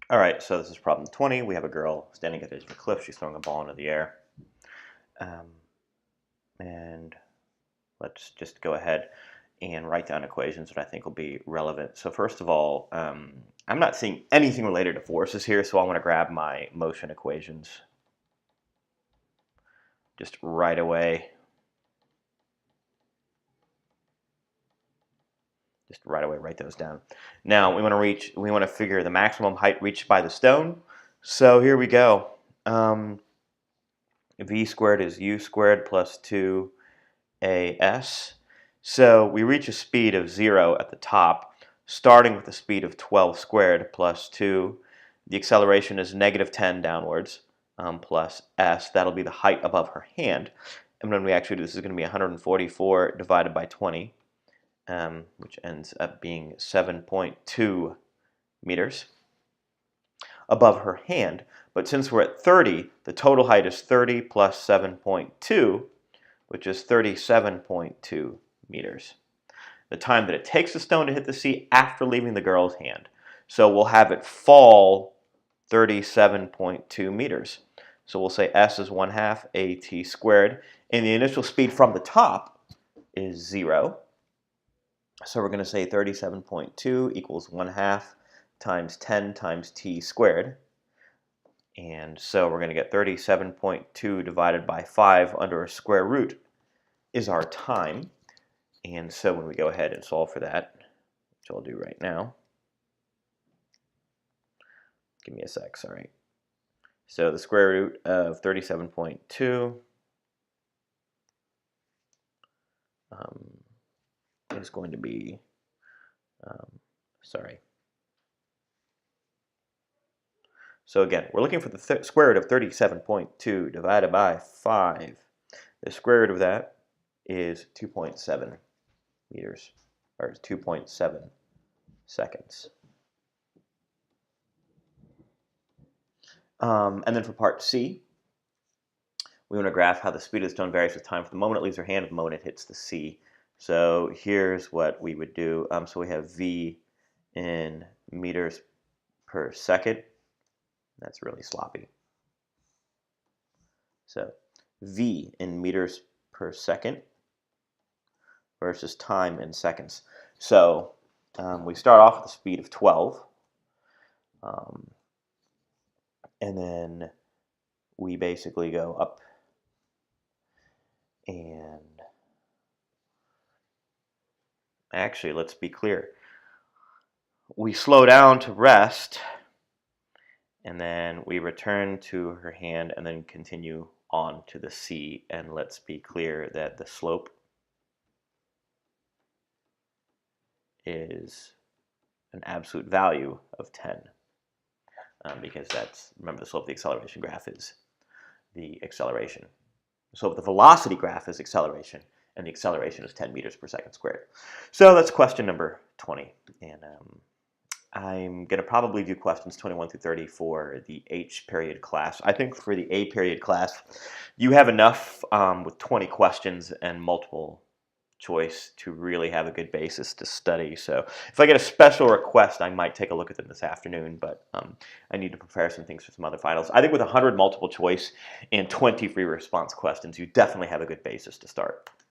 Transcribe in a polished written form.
All right, so this is problem 20. We have a girl standing at the edge of a cliff. She's throwing a ball into the air. Um, and let's just go ahead and write down equations that I think will be relevant. So first of all, I'm not seeing anything related to forces here, so I want to grab my motion equations just right away. Just right away, write those down. Now we want to figure the maximum height reached by the stone. So here we go. V squared is u squared plus 2as. So we reach a speed of 0 at the top, starting with a speed of 12 squared plus 2. The acceleration is negative 10 downwards plus s. That'll be the height above her hand. And when we actually do this, is going to be 144 divided by 20, which ends up being 7.2 meters above her hand. But since we're at 30, the total height is 30 plus 7.2, which is 37.2 meters. The time that it takes the stone to hit the sea after leaving the girl's hand. So we'll have it fall 37.2 meters. So we'll say s is 1/2 at squared. And the initial speed from the top is 0. So we're going to say 37.2 equals 1/2 times 10 times t squared. And so we're going to get 37.2 divided by 5 under a square root is our time. And so when we go ahead and solve for that, which I'll do right now. Give me a sec, sorry. So the square root of 37.2 is going to be, So again, we're looking for the square root of 37.2 divided by 5. The square root of that is 2.7 meters, or 2.7 seconds. And then for part C, we want to graph how the speed of the stone varies with time from the moment it leaves her hand to the moment it hits the sea. So here's what we would do. So we have V in meters per second. That's really sloppy. So V in meters per second versus time in seconds. So we start off with a speed of 12. And then we basically go up and actually, let's be clear. We slow down to rest, and then we return to her hand and then continue on to the sea. And let's be clear that the slope is an absolute value of 10. Because that's, remember, the slope of the acceleration graph is the acceleration. The slope of the velocity graph is acceleration, and the acceleration is 10 meters per second squared. So that's question number 20. And I'm going to probably do questions 21 through 30 for the H period class. I think for the A period class, you have enough with 20 questions and multiple choice to really have a good basis to study. So if I get a special request, I might take a look at them this afternoon, but I need to prepare some things for some other finals. I think with 100 multiple choice and 20 free response questions, you definitely have a good basis to start.